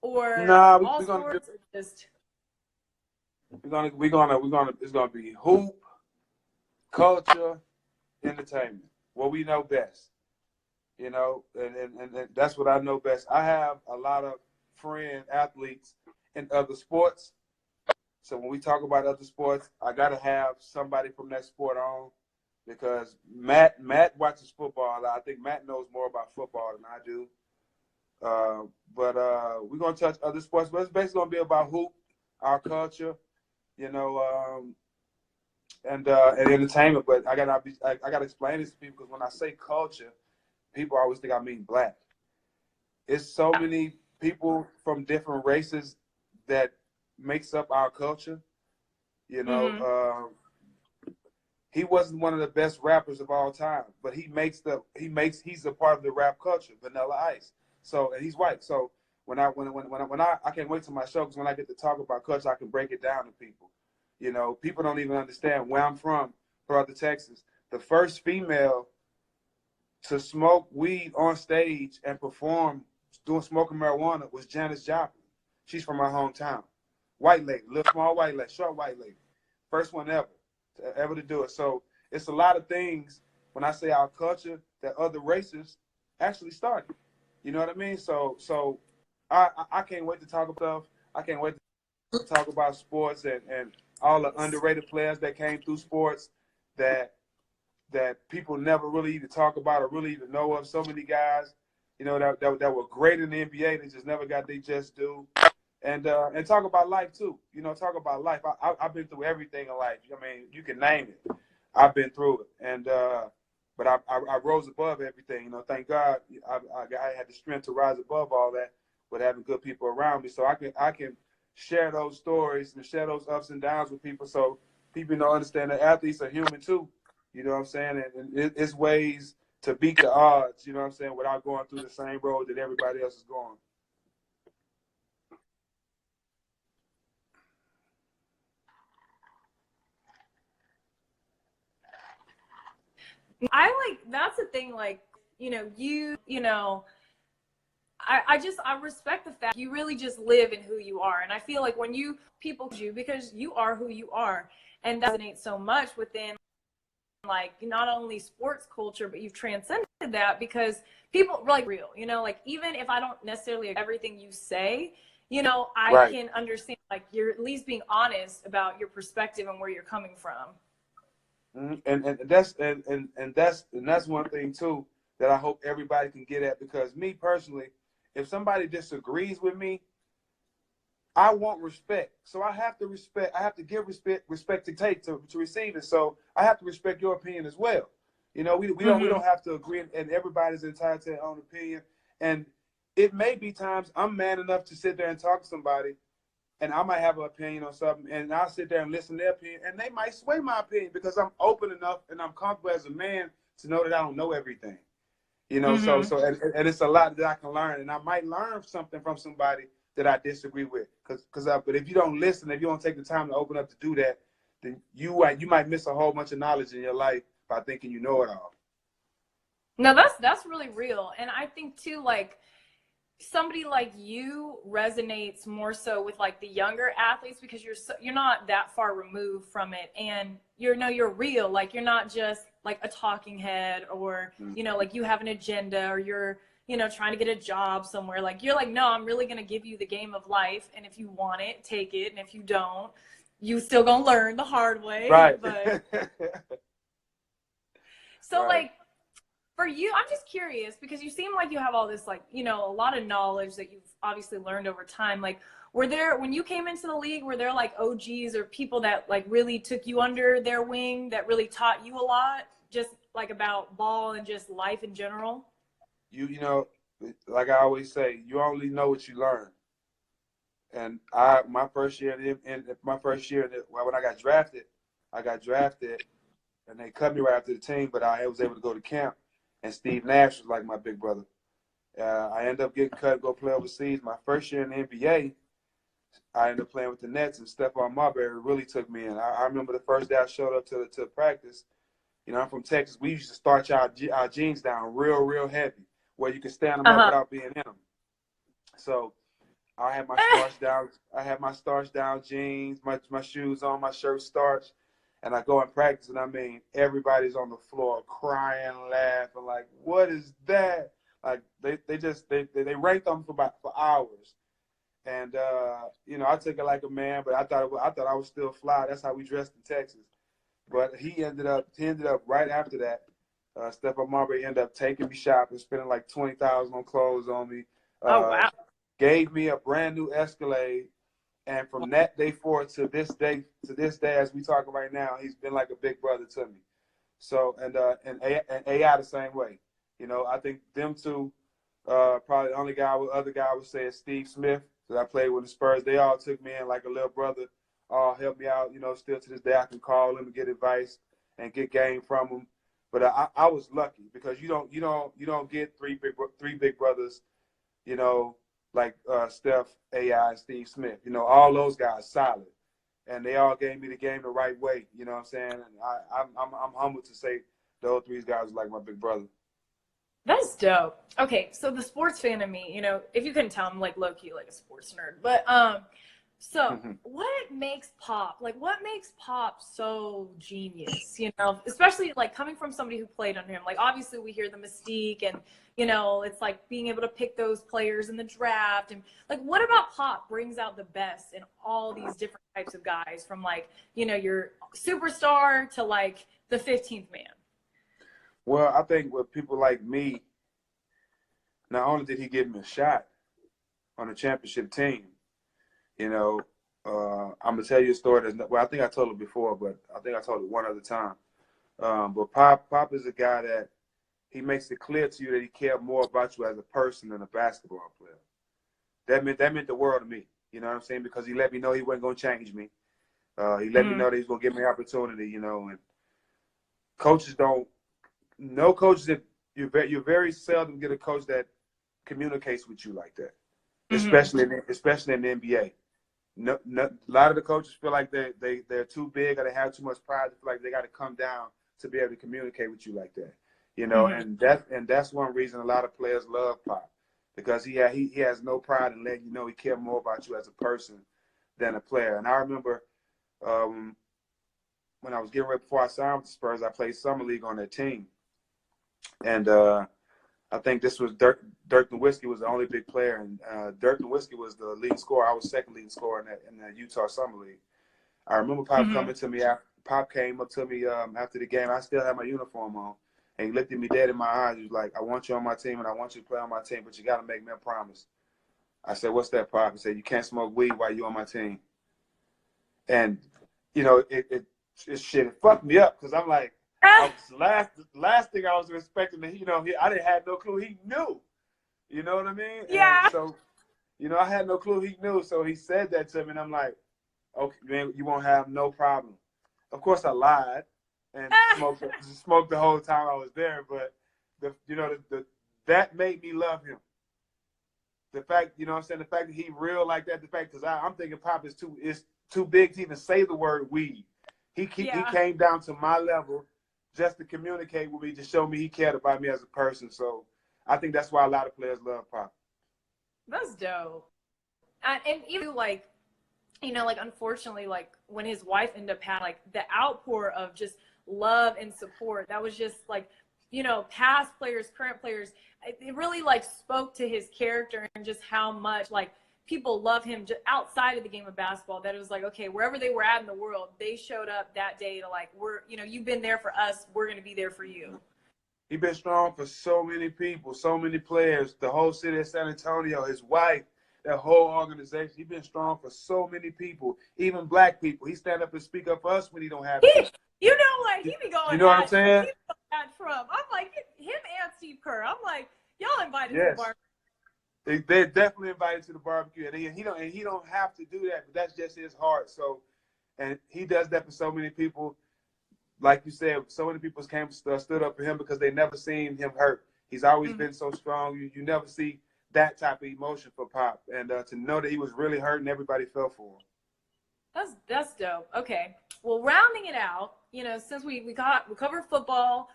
or Nah, all we're gonna do. sports, or just We're gonna. It's gonna be hoop, culture, entertainment. What we know best. And that's what I know best. I have a lot of friend athletes in other sports. So when we talk about other sports, I gotta have somebody from that sport on because Matt watches football. I think Matt knows more about football than I do. But we're gonna touch other sports, but it's basically gonna be about hoop, our culture, you know, and entertainment. But I gotta explain this to people because when I say culture, people always think I mean black. It's so many people from different races that makes up our culture. You know, mm-hmm. he wasn't one of the best rappers of all time, but he's a part of the rap culture, Vanilla Ice. So and he's white. So when I can't wait to my show because when I get to talk about culture, I can break it down to people. People don't even understand where I'm from, Brother Texas. The first female to smoke weed on stage and perform doing smoking marijuana was Janis Joplin. She's from my hometown. White lady, little small white lady, short white lady. First one ever to do it. So it's a lot of things when I say our culture that other races actually started. You know what I mean? So I can't wait to talk about stuff. I can't wait to talk about sports and all the underrated players that came through sports that people never really even talk about or really even know of. So many guys, that were great in the NBA, they just never got their just due. And talk about life too. Talk about life. I've been through everything in life. I mean, you can name it. I've been through it, and but I rose above everything. Thank God I had the strength to rise above all that with having good people around me. So I can share those stories and share those ups and downs with people, so people understand that athletes are human too. You know what I'm saying? And it's ways to beat the odds. You know what I'm saying? Without going through the same road that everybody else is going. That's the thing, like, I respect the fact you really just live in who you are. And I feel like when people you because you are who you are, and that resonates so much within like not only sports culture, but you've transcended that because people are like real, like even if I don't necessarily agree with everything you say, I Right. can understand like you're at least being honest about your perspective and where you're coming from. And that's one thing too that I hope everybody can get at, because me personally, if somebody disagrees with me, I want respect. So I have to respect. I have to give respect to take to receive it. So I have to respect your opinion as well. We don't have to agree, and everybody's entitled to their own opinion. And it may be times I'm man enough to sit there and talk to somebody, and I might have an opinion on something, and I'll sit there and listen to their opinion, and they might sway my opinion because I'm open enough and I'm comfortable as a man to know that I don't know everything. So it's a lot that I can learn, and I might learn something from somebody that I disagree with. But if you don't listen, if you don't take the time to open up to do that, then you might miss a whole bunch of knowledge in your life by thinking you know it all. No, that's really real. And I think too, like somebody like you resonates more so with like the younger athletes because you're not that far removed from it, and you're real. Like you're not just like a talking head, or like you have an agenda, or you're trying to get a job somewhere. Like you're like, no, I'm really going to give you the game of life, and if you want it, take it, and if you don't, you still gonna learn the hard way. Right. But so Right. like for you, I'm just curious because you seem like you have all this, like, a lot of knowledge that you've obviously learned over time. Like, when you came into the league, were there like OGs or people that like really took you under their wing that really taught you a lot, just like about ball and just life in general? Like I always say, you only know what you learn. And my first year when I got drafted, and they cut me right after the team, but I was able to go to camp, and Steve Nash was like my big brother. I ended up getting cut, go play overseas. My first year in the NBA, I ended up playing with the Nets, and Stephon Marbury really took me in. I remember the first day I showed up to practice. I'm from Texas. We used to starch our jeans down real, real heavy, where you can stand them up Uh-huh. without being in them. So I had my starched down. I had my starched down jeans, my shoes on, my shirt starched, and I go in practice, and I mean everybody's on the floor crying, laughing, like, what is that? Like they ranked them for hours, and you know, I took it like a man, but I thought I was still fly. That's how we dressed in Texas. But he ended up right after that. Stephon Marbury ended up taking me shopping, spending like $20,000 on clothes on me. Oh Uh, wow. Gave me a brand new Escalade, and from that day forward to this day, as we talking right now, he's been like a big brother to me. So and AI the same way. You know, I think them two, probably the other guy I would say is Steve Smith that I played with the Spurs. They all took me in like a little brother, all helped me out. You know, still to this day I can call them and get advice and get game from them. But I was lucky because you don't get three big brothers, you know, like Steph, AI, and Steve Smith. You know, all those guys solid, and they all gave me the game the right way. You know what I'm saying? And I'm humbled to say those three guys are like my big brother. That's dope. Okay, so the sports fan in me, you know, if you couldn't tell, I'm like low key like a sports nerd. But so what makes Pop, like what makes Pop so genius, you know, especially like coming from somebody who played under him. Like obviously we hear the mystique and, you know, it's like being able to pick those players in the draft. And like what about Pop brings out the best in all these different types of guys, from like, you know, your superstar to like the 15th man? Well, I think with people like me, not only did he give me a shot on a championship team, you know, I'm gonna tell you a story that's well, I think I told it before, but I think I told it one other time. But Pop is a guy that he makes it clear to you that he cared more about you as a person than a basketball player. That meant the world to me. You know what I'm saying? Because he let me know he wasn't gonna change me. He let me know that he's gonna give me opportunity. You know, and coaches don't. No coaches that you very seldom get a coach that communicates with you like that, especially in the NBA. No, a lot of the coaches feel like they're too big or they have too much pride. They feel like they got to come down to be able to communicate with you like that, you know. And that's one reason a lot of players love Pop, because he has no pride in letting you know he cares more about you as a person than a player. And I remember when I was getting ready before I signed with the Spurs, I played summer league on that team, and I think this was Dirk Nowitzki was the only big player, and Dirk Nowitzki was the leading scorer. I was second leading scorer in the Utah Summer League. I remember Pop coming to me. Pop came up to me after the game. I still had my uniform on, and he looked at me dead in my eyes. He was like, "I want you on my team, and I want you to play on my team, but you got to make me a promise." I said, "What's that, Pop?" He said, "You can't smoke weed while you're on my team." And you know, it fucked me up because I'm like, last thing I was expecting to, you know, I didn't have no clue he knew. You know what I mean? Yeah. And so, you know, I had no clue he knew. So he said that to me, and I'm like, okay, man, you won't have no problem. Of course, I lied and smoked the whole time I was there. But that made me love him. The fact, you know what I'm saying, the fact that he real like that, the fact, because I'm thinking Pop is too big to even say the word weed. He came down to my level just to communicate with me, to show me he cared about me as a person. So I think that's why a lot of players love Pop. That's dope. And even like, you know, like unfortunately, like when his wife ended up having like the outpour of just love and support, that was just like, you know, past players, current players, it really like spoke to his character and just how much like people love him just outside of the game of basketball. That it was like, okay, wherever they were at in the world, they showed up that day to like, you know, you've been there for us, we're going to be there for you. He's been strong for so many people, so many players, the whole city of San Antonio, his wife, that whole organization. He's been strong for so many people, even black people. He stand up and speak up for us when he don't have to. You know what? He be going. You know what I'm saying? I'm like him and Steve Kerr. I'm like, y'all invited to the barbecue. They're definitely invited to the barbecue, and he don't have to do that, but that's just his heart. So, and he does that for so many people. Like you said, so many people stood up for him because they never seen him hurt. He's always been so strong. You never see that type of emotion for Pop, and to know that he was really hurting, everybody fell for him. That's dope. Okay, well, rounding it out, you know, since we covered football,